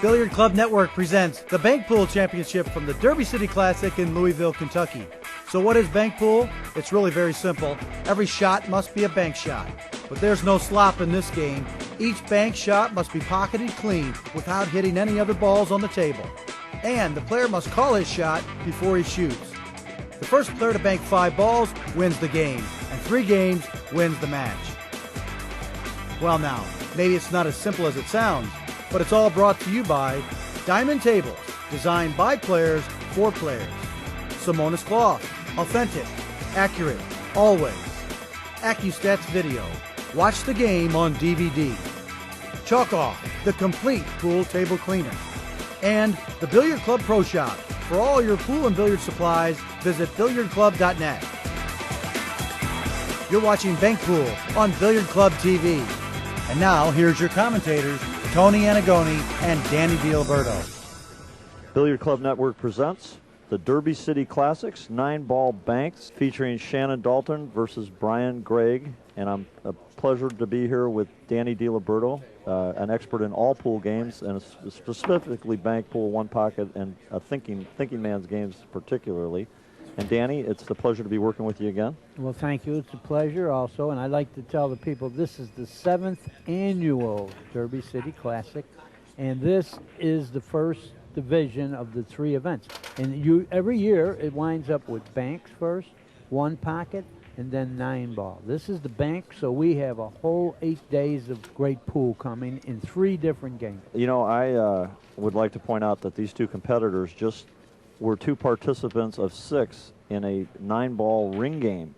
Billiard Club Network presents the Bank Pool Championship from the Derby City Classic in Louisville, Kentucky. So what is bank pool? It's really very simple. Every shot must be a bank shot. But there's no slop in this game. Each bank shot must be pocketed clean without hitting any other balls on the table. And the player must call his shot before he shoots. The first player to bank 5 balls wins the game, and 3 games wins the match. Well now, maybe it's not as simple as it sounds, but it's all brought to you by Diamond Tables, designed by players for players. Simonis Cloth, authentic, accurate, always. AccuStats Video, watch the game on DVD. Chalk Off, the complete pool table cleaner. And the Billiard Club Pro Shop. For all your pool and billiard supplies, visit billiardclub.net. You're watching Bank Pool on Billiard Club TV. And now, here's your commentators, Tony Annigoni and Danny Diliberto. Billiard Club Network presents the Derby City Classics 9-ball banks featuring Shannon Daulton versus Gregg. And I'm a pleasure to be here with Danny Diliberto, an expert in all pool games, and specifically bank pool, one pocket, and thinking man's games particularly. And Danny, it's a pleasure to be working with you again. Well, thank you. It's a pleasure also. And I'd like to tell the people this is the 7th annual Derby City Classic. And this is the first division of the 3 events. And every year it winds up with banks first, one pocket, and then 9-ball. This is the bank, so we have a whole 8 days of great pool coming in 3 different games. You know, I would like to point out that these 2 competitors just were 2 participants of 6 in a 9-ball ring game,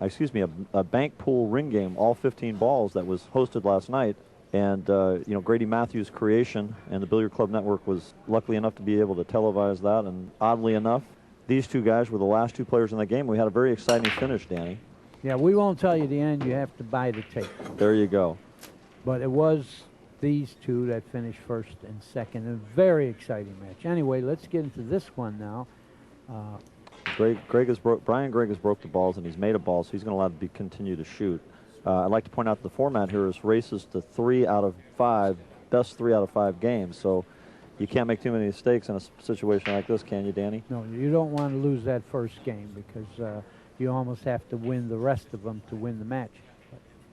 a bank pool ring game, all 15 balls that was hosted last night. And, you know, Grady Matthews' creation, and the Billiard Club Network was lucky enough to be able to televise that. And oddly enough, these 2 guys were the last 2 players in the game. We had a very exciting finish, Danny. Yeah, we won't tell you the end. You have to buy the tape. There you go. But it was these 2 that finished first and second. A very exciting match. Anyway, let's get into this one now. Gregg has broke the balls, and he's made a ball, so he's going to allow to continue to shoot. I'd like to point out the format here is races to 3 out of 5, best 3 out of 5 games. So you can't make too many mistakes in a situation like this, can you, Danny? No, you don't want to lose that first game because you almost have to win the rest of them to win the match.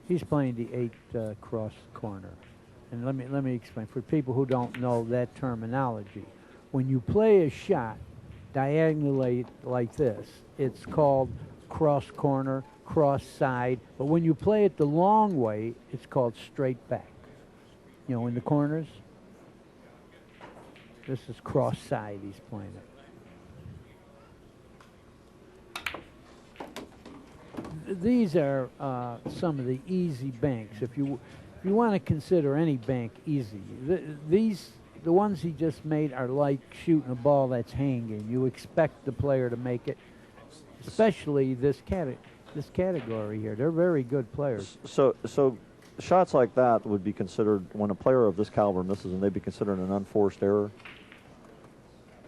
He's playing the 8 cross corner. And let me explain for people who don't know that terminology. When you play a shot diagonally like this, it's called cross corner, cross side, but when you play it the long way, it's called straight back. You know, in the corners, this is cross side he's playing it. These are some of the easy banks. If you want to consider any bank easy, the ones he just made are like shooting a ball that's hanging. You expect the player to make it, especially this category here. They're very good players. So shots like that would be considered, when a player of this caliber misses them, they'd be considered an unforced error?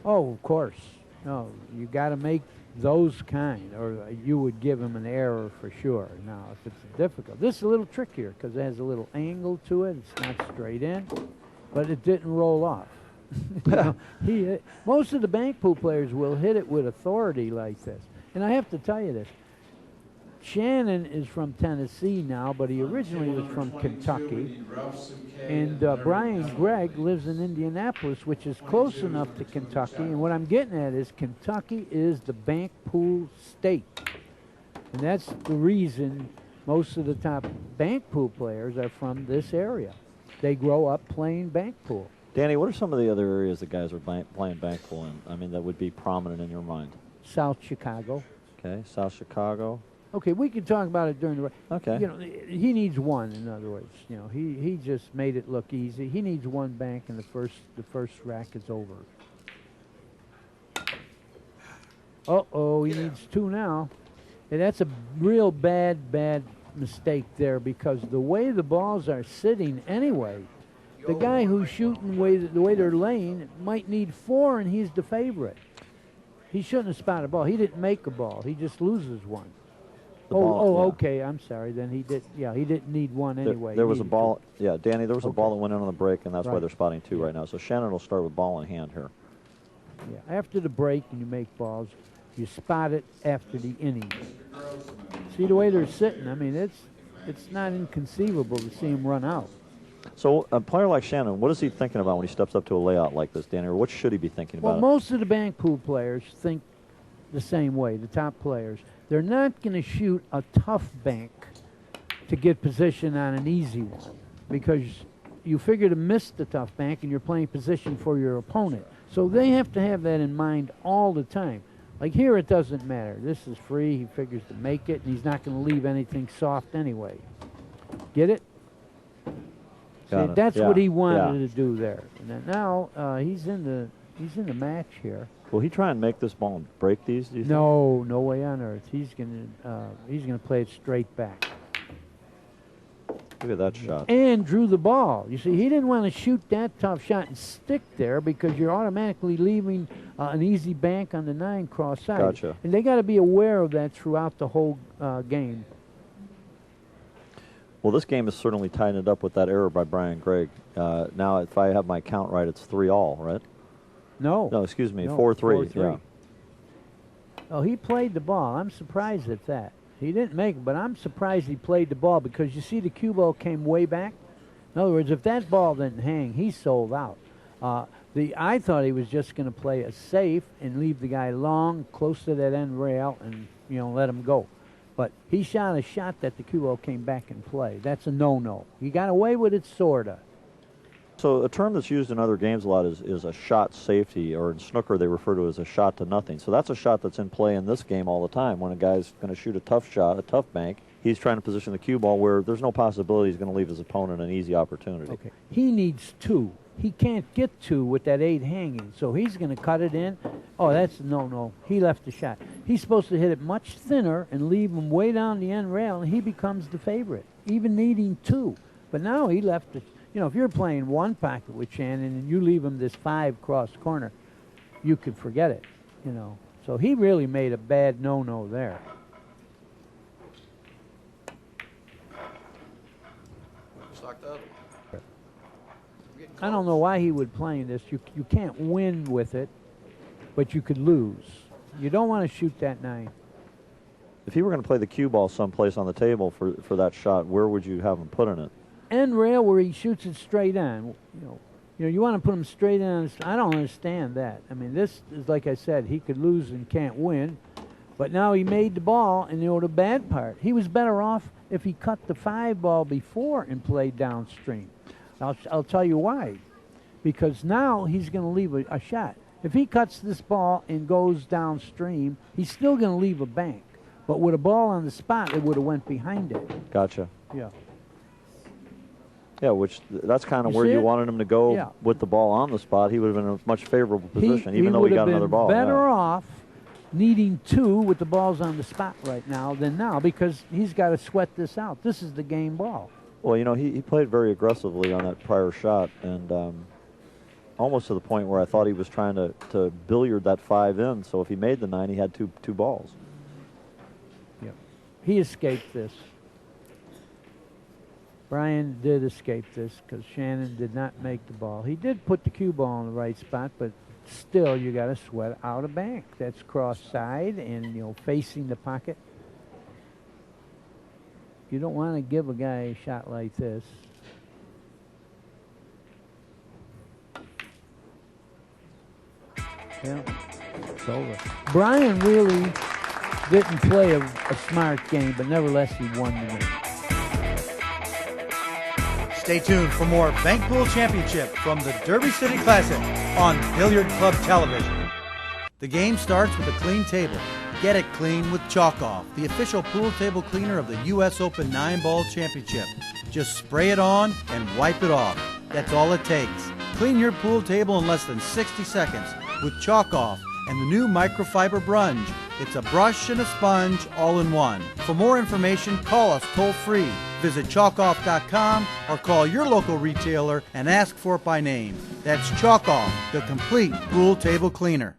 Oh, of course. No, you got to make those kind, or you would give him an error for sure. Now, if it's difficult, this is a little trickier because it has a little angle to it. It's not straight in, but it didn't roll off. You know, most of the bank pool players will hit it with authority like this. And I have to tell you this. Shannon is from Tennessee now, but he originally was from Kentucky. And Gregg lives in Indianapolis, which is close enough to Kentucky. And what I'm getting at is Kentucky is the bank pool state. And that's the reason most of the top bank pool players are from this area. They grow up playing bank pool. Danny, what are some of the other areas that guys are playing bank pool in? I mean, that would be prominent in your mind. South Chicago. Okay, South Chicago. Okay, we can talk about it during the. Okay. You know, he needs one. In other words, you know, he just made it look easy. He needs one bank, and the first rack is over. He needs 2 now. And that's a real bad mistake there, because the way the balls are sitting anyway, the guy who's shooting the way they're laying might need 4, and he's the favorite. He shouldn't have spotted a ball. He didn't make a ball. He just loses one. The ball, yeah. Okay. I'm sorry. Then he did. Yeah, he didn't need one anyway. There was a He needed ball. two. Yeah, Danny, there was a ball that went in on the break, and that's why Right. they're spotting two Yeah. right now. So Shannon will start with ball in hand here. Yeah. After the break, and you make balls, you spot it after the inning. See the way they're sitting. I mean, it's not inconceivable to see him run out. So a player like Shannon, what is he thinking about when he steps up to a layout like this, Danny? Or what should he be thinking Well, about? most of the bank pool players think the same way, the top players. They're not going to shoot a tough bank to get position on an easy one because you figure to miss the tough bank and you're playing position for your opponent. So they have to have that in mind all the time. Like here, it doesn't matter. This is free. He figures to make it, and he's not going to leave anything soft anyway. Get it? See, Got it. that's Yeah, what he wanted yeah. to do there. And then now he's in the match here. Will he try and make this ball and break these? Do you think? No, no way on earth. He's gonna play it straight back. Look at that shot. And drew the ball. You see, he didn't want to shoot that tough shot and stick there because you're automatically leaving an easy bank on the 9 cross side. Gotcha. And they got to be aware of that throughout the whole game. Well, this game is certainly tightened up with that error by Brian Gregg. Now, if I have my count right, it's 3-all, right? No. No, excuse me, No, 4-3. 4-3. Yeah. Oh, he played the ball. I'm surprised at that. He didn't make it, but I'm surprised he played the ball because you see the cue ball came way back. In other words, if that ball didn't hang, he sold out. I thought he was just going to play a safe and leave the guy long, close to that end rail, and let him go. But he shot a shot that the cue ball came back in play. That's a no-no. He got away with it, sorta. So a term that's used in other games a lot is a shot safety, or in snooker they refer to it as a shot to nothing. So that's a shot that's in play in this game all the time. When a guy's going to shoot a tough shot, a tough bank, he's trying to position the cue ball where there's no possibility he's going to leave his opponent an easy opportunity. Okay. He needs 2. He can't get 2 with that 8 hanging, so he's going to cut it in. Oh, that's no. He left the shot. He's supposed to hit it much thinner and leave him way down the end rail, and he becomes the favorite, even needing 2. But now he left it. If you're playing one pocket with Shannon and you leave him this 5 cross corner, you could forget it, So he really made a bad no-no there. Stocked up. I don't know why he would play this. You can't win with it, but you could lose. You don't want to shoot that 9. If he were going to play the cue ball someplace on the table for that shot, where would you have him putting it? End rail where he shoots it straight on. You want to put him straight on. I don't understand that. I mean, this is like I said. He could lose and can't win, but now he made the ball. And the bad part, he was better off if he cut the 5 ball before and played downstream. I'll tell you why. Because now he's going to leave a shot. If he cuts this ball and goes downstream, he's still going to leave a bank. But with a ball on the spot, it would have went behind it. Gotcha. Yeah. Yeah, that's kind of You where see you it? wanted him to go Yeah. with the ball on the spot. He would have been in a much favorable position, even though would he have got another been ball. better Yeah. off needing 2 with the balls on the spot right now than now because he's got to sweat this out. This is the game ball. Well, he played very aggressively on that prior shot, and almost to the point where I thought he was trying to billiard that 5 in. So if he made the 9, he had two balls. Yep. He escaped this. Brian did escape this because Shannon did not make the ball. He did put the cue ball in the right spot, but still you got to sweat out a bank. That's cross side and facing the pocket. You don't want to give a guy a shot like this. Yeah, it's over. Brian really didn't play a smart game, but nevertheless he won the game. Stay tuned for more Bank Pool Championship from the Derby City Classic on Billiard Club Television. The game starts with a clean table. Get it clean with Chalk Off, the official pool table cleaner of the U.S. Open 9-Ball Championship. Just spray it on and wipe it off. That's all it takes. Clean your pool table in less than 60 seconds with Chalk Off and the new microfiber Brunge. It's a brush and a sponge all in one. For more information, call us toll free. Visit chalkoff.com or call your local retailer and ask for it by name. That's Chalk Off, the complete pool table cleaner.